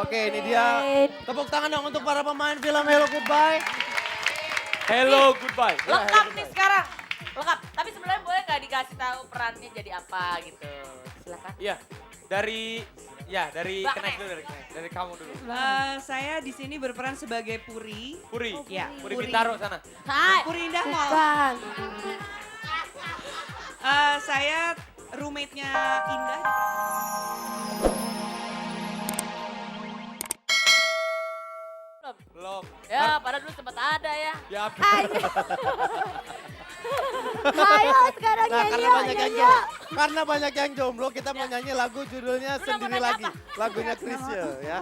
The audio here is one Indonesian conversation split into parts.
Oke, ini dia. Tepuk tangan dong untuk para pemain film Hello Goodbye. Hello, goodbye. Lengkap nih sekarang. Lengkap. Tapi sebenarnya boleh nggak dikasih tahu perannya jadi apa gitu? Silakan. Iya, dari Mbak Kenek Kenek. dulu, dari kamu dulu. Saya di sini berperan sebagai Puri. Puri, Ya, Puri Bintaro sana. Hai. Puri Indah Mall. Bukan. Saya roommate-nya Indah. Belum. Ya, padahal dulu sempat ada ya. Ya, Ayo sekarang Nah, nyanyi karena yuk, banyak yang nyanyi jomblo, yuk. karena banyak yang jomblo, kita mau nyanyi lagu judulnya Udah, Sendiri mau nanya Lagi. Lagunya Chrisye ya.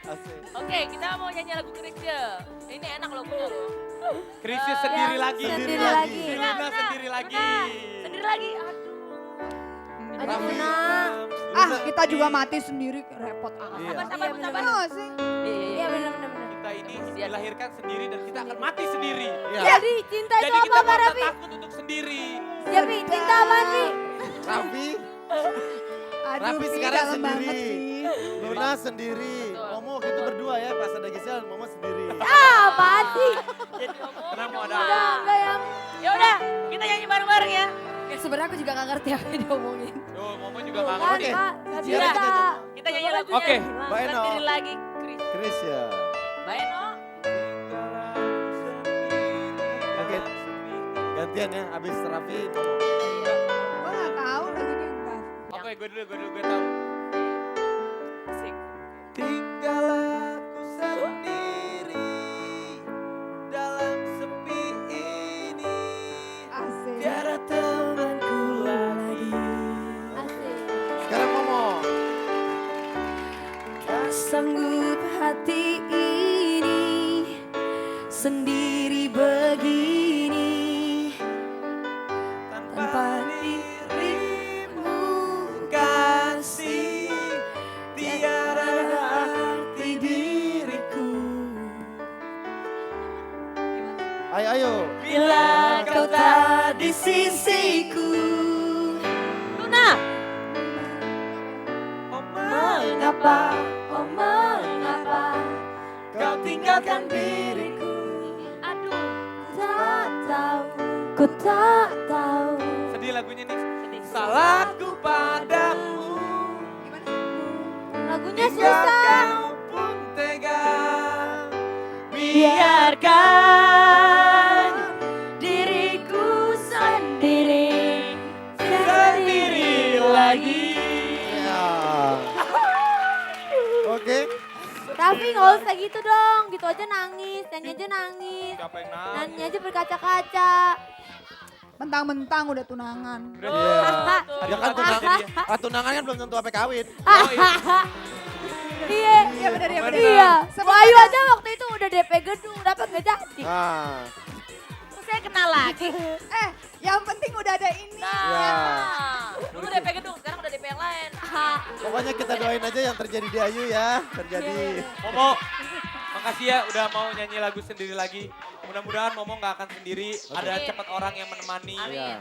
Asik. Oke, kita mau nyanyi lagu Chrisye. Ini enak lagunya loh. Krisya sendiri lagi. Sendiri lagi. lagi. Luna sendiri lagi. Sendiri lagi. Aduh. Aduh, Raffi. Nak. Kita juga mati sendiri, repot amat. Iya. Sabar, Iya, sabar. bener. sih? Iya benar-benar. Kita ini dilahirkan sendiri dan kita akan mati sendiri. Iya. Jadi cinta itu Jadi apa kita Pak nggak usah Raffi? takut untuk sendiri. Jadi cinta apa sih? Raffi, Aduh, Raffi Pi, sekarang dalam banget, sendiri. Pi. Luna sendiri. Betul. Momo gitu berdua ya, pas ada Gisel, Momo sendiri. Apaan sih? Jadi ngomong. Kenapa mau ada? Enggak yang. Ya udah, kita nyanyi bareng-bareng ya. Ya sebenarnya aku juga gak ngerti apa yang diomongin. Tuh, Momo juga nggak Kan ngerti. Kak, gak Siap, bisa. kita Kita nyanyi lagunya. Oke. Mbak Eno. Sendiri lagi Chrisye. Chrisye. Mbak Eno. Oke, gantian ya, abis Raffi, Momo. Gue gak tahu lagunya enggak. Oke, gue tahu. Asik. Tinggal aku sendiri dalam sepi ini. Asik. Tiada temanku lagi. Asik. Sekarang Momo. Tak sanggup hati ini sendiri begini tanpa dirimu Kasih tiada arti diriku. Ayo. Bila kau tak di sisiku. Luna. Oh, mengapa oh mengapa kau tinggalkan diriku. Aduh. tak tahu ku tak tahu Sedih lagunya nih. Sedih. Salahku padamu. lagunya Hingga susah kau pun tega. biarkan diriku sendiri Sendiri lagi. Ya. Oke. Raffi nggak usah gitu dong, gitu aja nangis, nyanyi aja nangis, Siapa yang nangis? nyanyi aja berkaca-kaca. Mentang-mentang udah tunangan. Iya. Tuh. Ya kan Tunangan jadi ya. tunangan kan belum tentu apa kawin. Oh, iya. Iya, Iya bener, iya bener. iya. Wahyu aja waktu itu udah DP gedung, dapat nggak jadi. Nah, Terus saya kenal lagi. Yang penting udah ada ini. Nah, dulu DP gedung, sekarang udah DP yang lain. pokoknya kita doain aja yang terjadi di Ayu ya, terjadi. Momo, makasih ya udah mau nyanyi lagu sendiri lagi. Mudah-mudahan Momo nggak akan sendiri. Ada Amin. cepat orang yang menemani. Amin.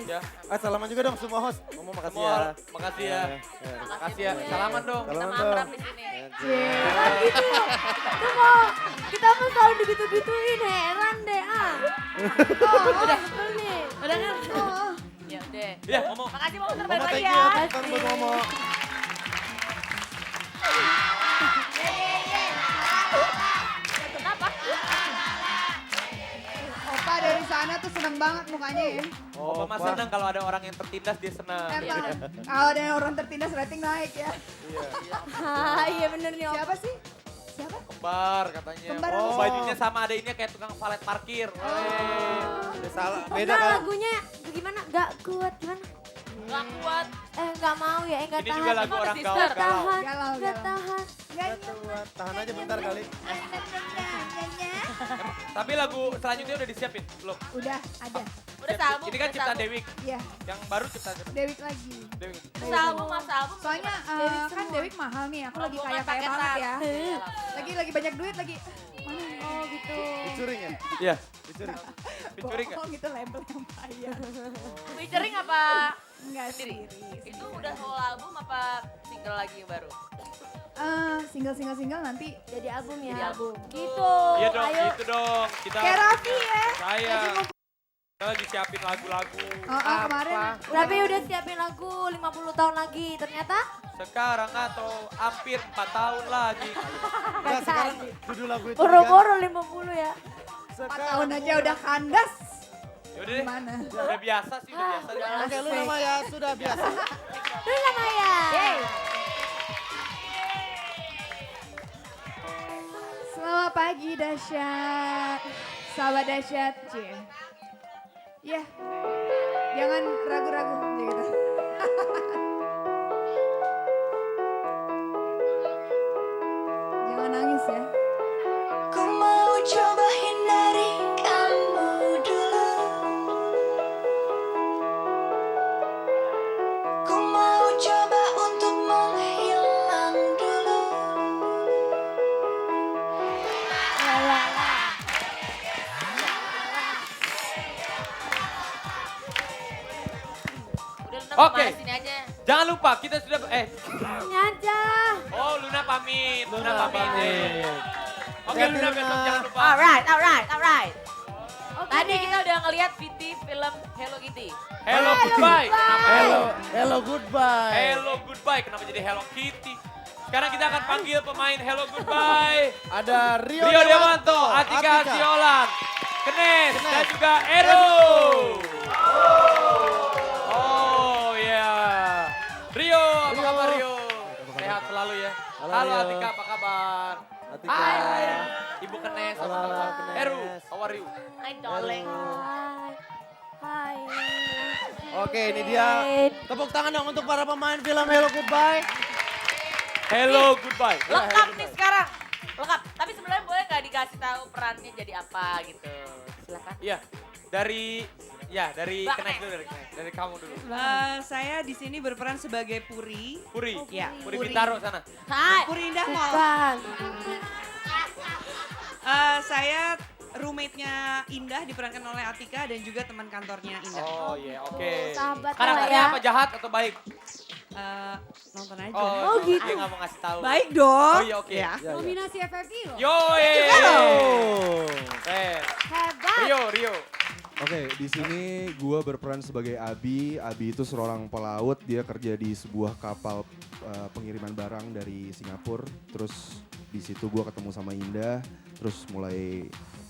Ya, Salaman juga dong semua host. Momo makasih ya. semua makasih ya. Ya. Makasih ya. Salaman dong. Kita Salaman makrab dong. di sini. Kan gitu, itu mau kita mau selalu digitu-gituin, heran deh udah, nih. Udah kan? Oh, Ya udah. Ya, Momo. Makasih mau Momo terbaik lagi thank you ya. ya, tepuk tangan buat Momo. Kenapa? Opa dari sana tuh seneng banget mukanya ya. Momo mah senang kalau ada orang yang tertindas dia senang. Emang, kalau ada orang tertindas rating naik ya. Iya bener nih, Om. Siapa sih? Siapa? Kembar katanya. Kembar Oh, apa? bajunya sama adanya kayak tukang valet parkir. Ya, salah, beda Enggak, kan? lagunya gimana? Gak kuat, gimana? Gak kuat. Gak mau ya, gak Ini tahan. juga lagu Emang orang ada galau. Gak galau. tahan, Galau, gak galau. tahan. Gak Tahan aja bentar kali. Tapi lagu selanjutnya udah disiapin? Belum? Udah ada. Udah salbu. Ini kan udah ciptaan salbu. Dewi. Iya, Yang baru ciptaan siapa? Dewik lagi. Dewi. Udah salbu, mas album. Soalnya Dewik kan semua. Dewik mahal nih, aku lagi Rombongan kaya-kaya paketan. banget ya. Iya. Lagi banyak duit lagi. Mana ya? Oh gitu. Featuring ya? Iya. Featuring. Featuring nggak? Bohong itu label yang payah. Featuring apa? Enggak Sendiri. sendiri. Itu udah whole album apa single lagi yang baru? Single nanti Jadi album ya. Jadi album. Gitu. Iya dong, Ayo. gitu dong. Kita kayak Raffi ya. saya kita lagi siapin lagu-lagu. Kemarin Tapi udah siapin lagu 50 tahun lagi. Ternyata Sekarang atau hampir 4 tahun lagi. Nah, sekarang judul lagu itu boro-boro 50 ya. 4 tahun aja udah kandas. Yaudah deh, Gimana? udah biasa sih, udah biasa. deh. Oke, lu nama ya sudah biasa. Dulu lah Maya. Selamat pagi dahsyat. Sahabat dahsyat. Cie. Ya. Jangan ragu-ragu gitu. Jangan nangis ya. Ku mau coba hindari kamu dulu. Ku mau coba untuk menghilang dulu. Udah Luna Oke. kemana sini aja. Jangan lupa kita sudah Ini aja. oh Luna pamit, Luna Luna pamit. pamit. Oke Hati-hati, Luna besok Luna. jangan lupa. Alright. Oke. Tadi kita udah ngeliat VT film Hello Kitty. Hello goodbye. Kenapa Hello goodbye. Hello goodbye. Kenapa jadi Hello Kitty? Sekarang kita akan panggil pemain Hello Goodbye. Ada Rio Dewanto, Atika Siolan, Kenes, dan juga Eru. Oh ya. Rio, apa kabar Rio? Sehat selalu ya. Halo, Halo Rio. Atika, apa kabar? Atika. Hai. Ibu Kenes, apa Halo, kabar? Kenes. Eru, how are you? Hai darling. Hai. Oke, ini dia. Tepuk tangan dong untuk para pemain film Hello Goodbye. Hello Goodbye. Lengkap nih sekarang. Lengkap. Tapi sebenarnya boleh nggak dikasih tahu perannya jadi apa gitu? Silakan. Iya, dari Mbak Kenes Kenes. dulu, dari kamu dulu. Saya di sini berperan sebagai Puri. Puri, Ya, Puri Bintaro sana. Hai. Puri Indah Mall. Bukan. Saya roommate-nya Indah diperankan oleh Atika dan juga teman kantornya Indah. Oh iya, oke. Sahabat Karakternya lah ya. apa, jahat atau baik? Nonton aja. Oh, gitu. Dia nggak mau ngasih tahu. Baik dong. Oh iya, oke. Ya. Ya, ya. Nominasi FFI loh. Yoi. Oh. Hebat. Rio. Oke, di sini gue berperan sebagai Abi. Abi itu seorang pelaut, dia kerja di sebuah kapal pengiriman barang dari Singapura. Terus di situ gue ketemu sama Indah, terus mulai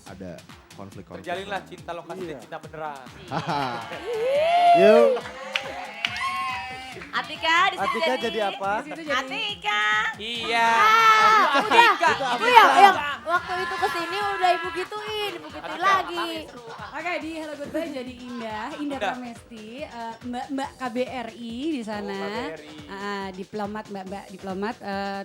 ada konflik-konflik. Terjalinlah cinta lokasi dan Iya. cinta beneran. Yuk, Atika di sini Atika jadi apa? Atika. Iya. Udah. Atika. Itu yang waktu itu kesini udah ibu gituin lagi. Oke, di Hello Goodbye jadi Indah Indah. Pramesti, Mbak KBRI di sana. KBRI. Diplomat, Mbak diplomat.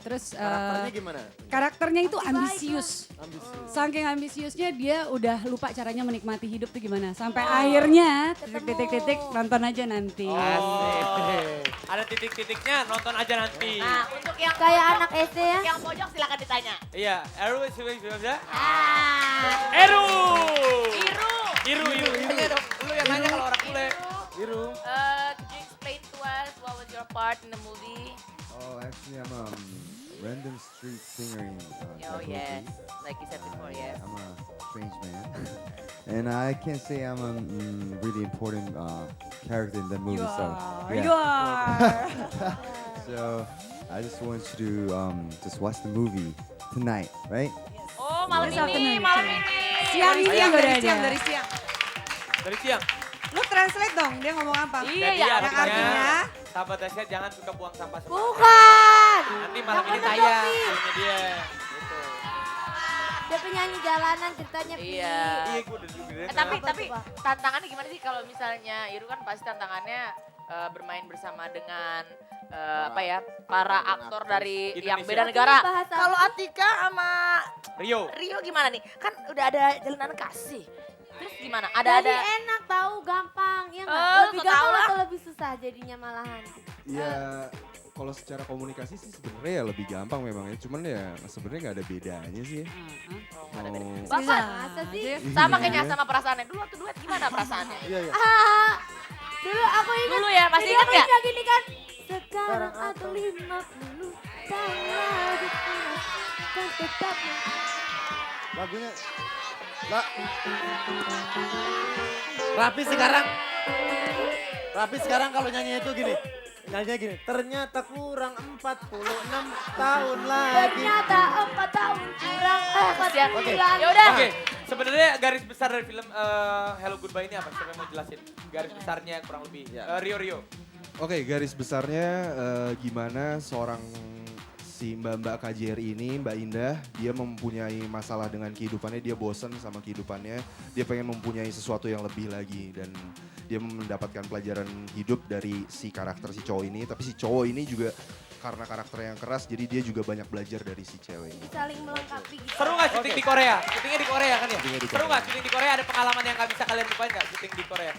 Terus Karakternya gimana? karakternya itu Baik ambisius. Ambisius. Saking ambisiusnya dia udah lupa caranya menikmati hidup tuh gimana. Sampai akhirnya titik-titik nonton aja nanti. Oh. Ada titik-titiknya, nonton aja nanti. Nah, untuk yang Kayak anak SD ya. yang pojok silakan ditanya. Iya, Eru sudah. Ah. Iru. Tanya dong, lu yang nanya kalau orang bule. Biru. Could you explain to us what was your part in the movie? Oh, actually I'm a random street singer in Oh that yes, movie. like you said before, yes. I'm a strange man. And I can't say I'm a really important character in that movie. You are. So I just want you to just watch the movie tonight, right? Oh, malam Yes, ini, afternoon. malam ini. Siang Dari ini siang dari udah siang, ada. dari siang. Dari siang. Lu translate dong, dia ngomong apa? Iya, Jadi ya. Yang artinya, artinya? sahabat dahsyat jangan suka buang sampah sembarangan. Bukan. Nanti malam ini Yang bener tayang dong, Pi. filmnya dia. Gitu. Dia penyanyi jalanan ceritanya Pi. Iya. Iya, gue udah juga dengar. Tapi Apa tapi tuh, Pak? tantangannya gimana sih kalau misalnya Iru kan pasti tantangannya bermain bersama dengan apa ya para aktor dari yang Indonesia. beda negara. Bahasa- Kalau Atika sama Rio. Rio gimana nih? Kan udah ada jalanan kasih. Terus gimana? Ada Jadi enak tahu gampang ya nggak? Oh, Lebih kau tahu gampang lah. atau lebih susah jadinya malahan? Ya, kalau secara komunikasi sih sebenarnya ya lebih gampang memang ya. Cuman ya sebenarnya nggak ada bedanya sih ya. Oh, nggak ada beda. Mau- Bapak Masa sih? sama Iya. kayaknya sama perasaannya. Dulu waktu duet gimana perasaannya? Iya, iya. Ah, dulu aku ingat. Dulu ya, masih Jadi ingat aku nggak? ingat gini kan. Sekarang atau 50 tahun lagi kan tetap. Lagunya. Rapi sekarang kalau nyanyi itu gini. Nyanyinya gini. Ternyata kurang 46 tahun lagi. Ternyata 4 tahun kurang Kasihan. 4 Oke. bulan. Ya udah. Oke, sebenarnya garis besar dari film Hello Goodbye ini apa? Siapa yang mau jelasin? Garis besarnya kurang lebih. Rio. Oke, garis besarnya gimana seorang si Mbak KJRI ini, Mbak Indah, dia mempunyai masalah dengan kehidupannya, dia bosan sama kehidupannya, dia pengen mempunyai sesuatu yang lebih lagi dan dia mendapatkan pelajaran hidup dari si karakter si cowok ini, tapi si cowok ini juga karena karakternya yang keras, jadi dia juga banyak belajar dari si cewek ini. Saling melengkapi gitu. Seru nggak syuting di Korea? Syutingnya di Korea kan ya? Syutingnya di Seru Korea. nggak syuting di Korea? Ada pengalaman yang nggak bisa kalian lupain nggak syuting di Korea?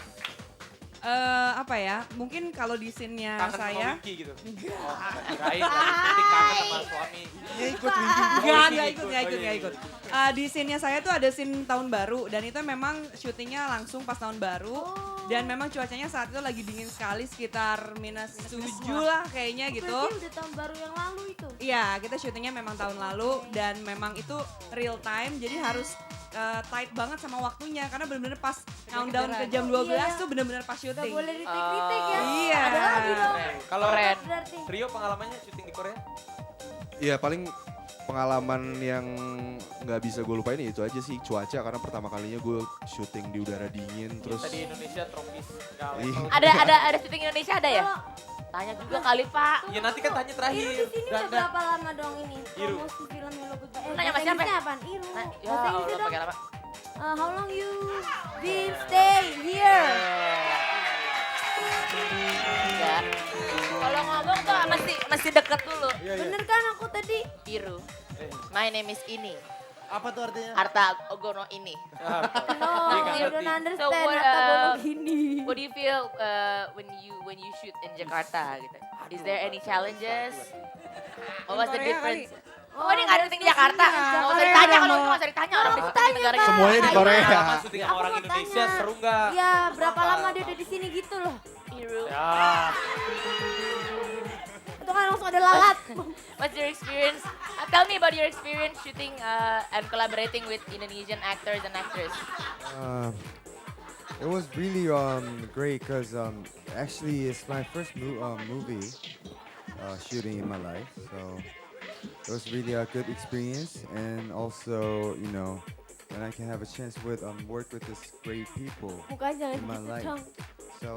Apa ya, mungkin kalau di scene-nya Kangen sama saya. Wiki gitu? Oh, kirain syuting kangen sama suami. Dia ikut Nggak ikut. Di scene-nya saya tuh ada scene tahun baru dan itu memang syutingnya langsung pas tahun baru. Dan memang cuacanya saat itu lagi dingin sekali, sekitar -7 lah kayaknya gitu. Berarti udah tahun baru yang lalu itu. Iya, kita syutingnya memang tahun lalu dan memang itu real time jadi harus tight banget sama waktunya karena benar-benar pas countdown ke jam 12 Iya. tuh benar-benar pas Gak syuting. boleh kritik ya. Iya. Ada lagi dong. Kalau Keren. Berarti. Rio pengalamannya syuting di Korea? Iya paling pengalaman yang nggak bisa gue lupain itu aja sih cuaca karena pertama kalinya gue syuting di udara dingin terus Tadi Indonesia tropis. Nggak Iya. level. Ada syuting Indonesia ada ya? Tanya juga kali Pak. Ya nanti kan tanya Iru terakhir. di sini udah berapa lama dong ini? Iru. Promosi film Hello Goodbye. Nanya sama bahasa siapa? Inggrisnya apaan? Iru. Nah, ya Bahasa Inggrisnya Allah dong. pakai lama. How long you been stay here? Enggak. Kalau ngomong tuh mesti deket dulu. Bener kan aku tadi? Iru. My name is ini. Apa tuh artinya? Arta Ogono ini. No, you don't understand. So what, Kata bono gini. What do you feel when you shoot in Jakarta gitu? Is there any challenges? What was the Korea difference? kali. Oh, ini nggak ada syuting di Jakarta. Nggak usah ditanya kalau itu nggak usah ditanya orang di syuting di negara Semuanya di Korea. Pengalaman syuting sama Aku orang mau Indonesia tanya. seru nggak? Ya, berapa lama dia udah di sini gitu loh. Iru. Ya. Itu kan langsung ada lalat. What's your experience? Tell me about your experience shooting and collaborating with Indonesian actors and actresses. It was really great because actually it's my first movie shooting in my life, so it was really a good experience, and also when I can have a chance with work with this great people Mukanya in my jangan life. gitu dong. So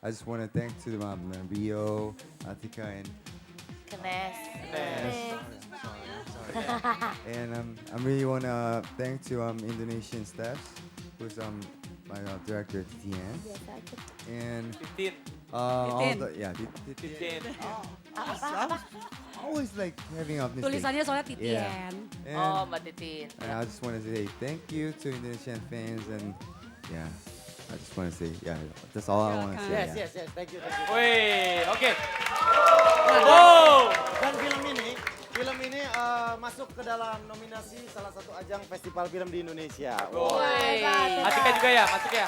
I just want to thank to Rio, Atika, and Kenes. and I really want to thank to Indonesian staff, who's my director Tian, Biasa aja. and 15. all Titin. the 15. always like having up mistake. Tulisannya soalnya Yeah. Titian. And, Oh, Mbak Titin. and I just want to say thank you to Indonesian fans, and yeah, I just want to say that's all I want to say. Yes. Thank you. Wih, oke. Wow. Dan film ini masuk ke dalam nominasi salah satu ajang festival film di Indonesia. Woi. Hebat, hebat. Atika juga ya, masuk ya?